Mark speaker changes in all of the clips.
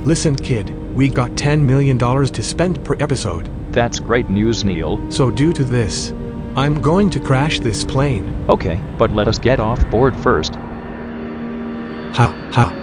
Speaker 1: Listen kid, we got $10 million to spend per episode.
Speaker 2: That's great news, Neil.
Speaker 1: So due to this, I'm going to crash this plane.
Speaker 2: Okay, but let us get off board first.
Speaker 1: Ha ha.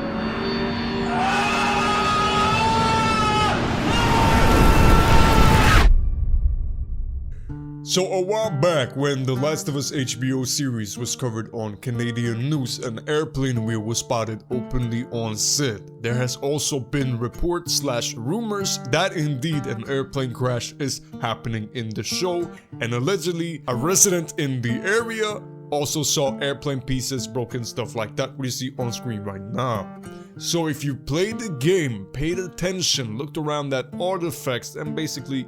Speaker 3: So a while back, when the Last of Us HBO series was covered on Canadian news, an airplane wheel was spotted openly on set. There has also been reports/rumors that indeed an airplane crash is happening in the show, and allegedly a resident in the area also saw airplane pieces, broken stuff like that we see on screen right now. So if you played the game, paid attention, looked around at artifacts, and basically,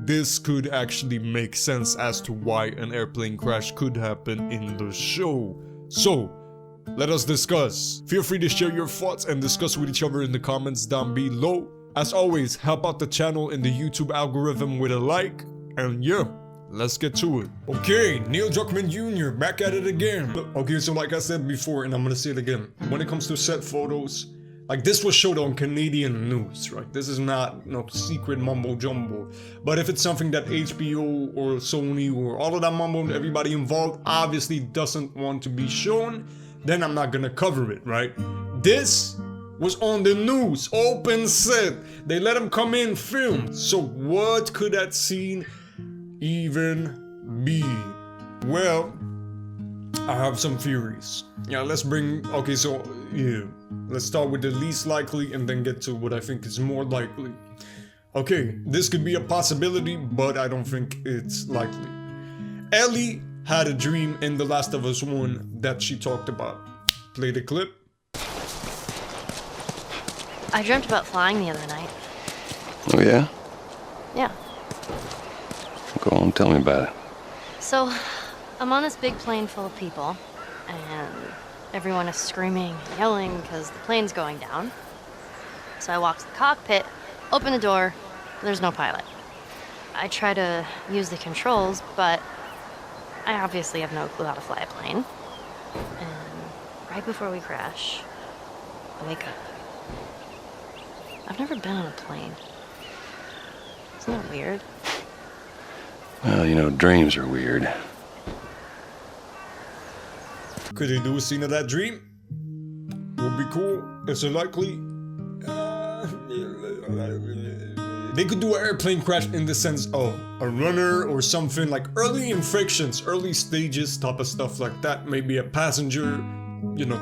Speaker 3: this could actually make sense as to why an airplane crash could happen in the show. So, let us discuss. Feel free to share your thoughts and discuss with each other in the comments down below. As always, help out the channel in the YouTube algorithm with a like, and let's get to it. Okay, Neil Druckmann Jr. back at it again. Okay, so like I said before, and I'm gonna say it again, when it comes to set photos, like this was showed on Canadian news, right? This is not no secret mumbo jumbo. But if it's something that HBO or Sony or all of that mumbo, everybody involved obviously doesn't want to be shown, then I'm not gonna cover it, right? This was on the news, open set. They let him come in, film. So what could that scene even be? Well, I have some theories. Let's start with the least likely and then get to what I think is more likely. Okay, this could be a possibility, but I don't think it's likely. Ellie had a dream in The Last of Us 1 that she talked about. Play the clip.
Speaker 4: I dreamt about flying the other night.
Speaker 5: Oh yeah?
Speaker 4: Yeah.
Speaker 5: Go on, tell me about it.
Speaker 4: So, I'm on this big plane full of people, and everyone is screaming and yelling because the plane's going down. So I walk to the cockpit, open the door, there's no pilot. I try to use the controls, but I obviously have no clue how to fly a plane. And right before we crash, I wake up. I've never been on a plane. Isn't that weird?
Speaker 5: Well, dreams are weird.
Speaker 3: Could they do a scene of that dream? Would be cool. Is it likely? They could do an airplane crash in the sense of a runner or something like early infections, early stages, type of stuff like that. Maybe a passenger,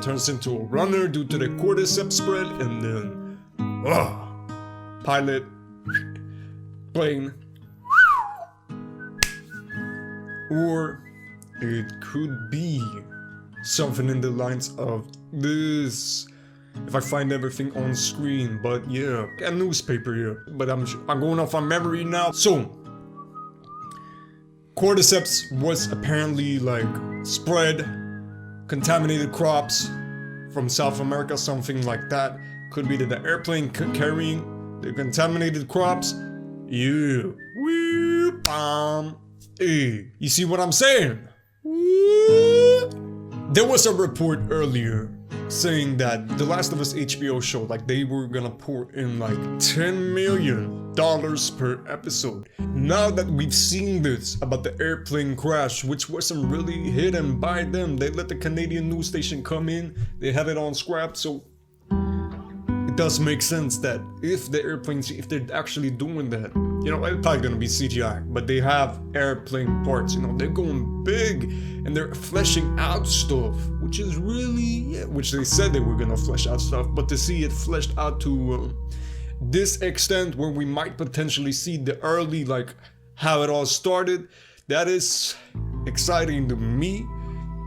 Speaker 3: turns into a runner due to the cordyceps spread, and then, pilot, plane. Or it could be something in the lines of this, if I find everything on screen, but a newspaper here, but I'm going off on memory now. So, cordyceps was apparently spread, contaminated crops from South America, something like that. Could be that the airplane carrying the contaminated crops. You see what I'm saying? There was a report earlier saying that The Last of Us HBO show, they were gonna pour in $10 million per episode. Now that we've seen this about the airplane crash, which wasn't really hidden by them, they let the Canadian news station come in, they had it on scrap, so it does make sense that if they're actually doing that, it's probably gonna be CGI, but they have airplane parts, they're going big and they're fleshing out stuff, which is really, which they said they were gonna flesh out stuff, but to see it fleshed out to this extent where we might potentially see the early, how it all started, that is exciting to me.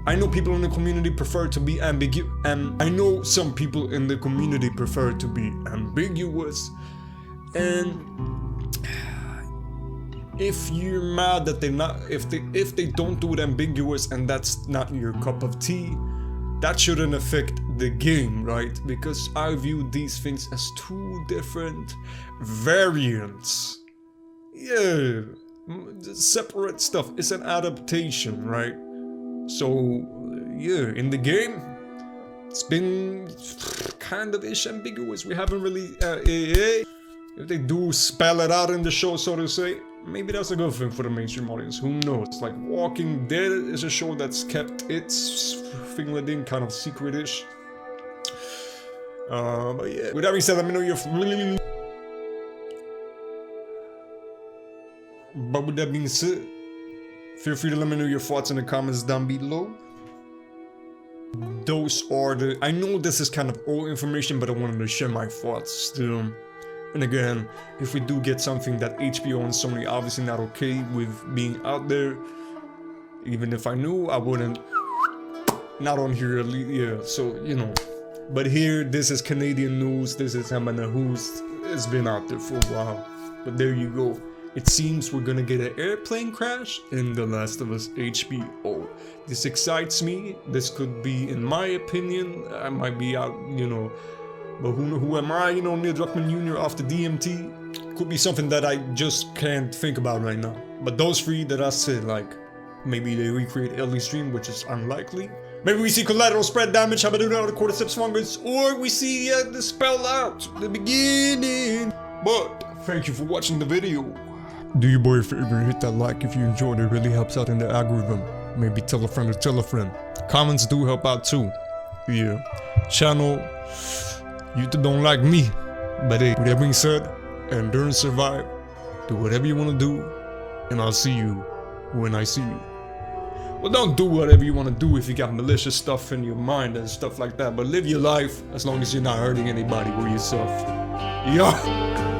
Speaker 3: I know people in the community prefer to be ambiguous, and I know some people in the community prefer to be ambiguous, and if you're mad that if they don't do it ambiguous and that's not your cup of tea, that shouldn't affect the game, right? Because I view these things as two different variants. Separate stuff. It's an adaptation, right? So, in the game, it's been kind of ish ambiguous. We haven't really, if they do spell it out in the show, so to say, maybe that's a good thing for the mainstream audience. Who knows? Like Walking Dead is a show that's kept its thing kind of secret-ish. But yeah. With that being said, let me know your. But with that being said, feel free to let me know your thoughts in the comments down below. Those are the. I know this is kind of old information, but I wanted to share my thoughts still. And again, if we do get something that HBO and Sony obviously not okay with being out there, even if I knew, I wouldn't. Not on here, yeah. So you know, but here, this is Canadian news. This is Hamana Who's. It's been out there for a while, but there you go. It seems we're gonna get an airplane crash in The Last of Us HBO. This excites me. This could be, in my opinion, I might be out, you know, but who am I, you know, Neil Druckmann Jr. off the DMT? Could be something that I just can't think about right now. But those three that I said, like, maybe they recreate Ellie's dream, which is unlikely. Maybe we see collateral spread damage, how about doing out of the cordyceps fungus, or we see the spell out, the beginning. But thank you for watching the video. Do your boy a favor, hit that like if you enjoyed it. It really helps out in the algorithm. Maybe tell a friend or tell a friend. Comments do help out too. Yeah. Channel, you don't like me. But hey, with that being said, endure and survive. Do whatever you want to do. And I'll see you when I see you. Well, don't do whatever you want to do if you got malicious stuff in your mind and stuff like that. But live your life as long as you're not hurting anybody or yourself. Yeah.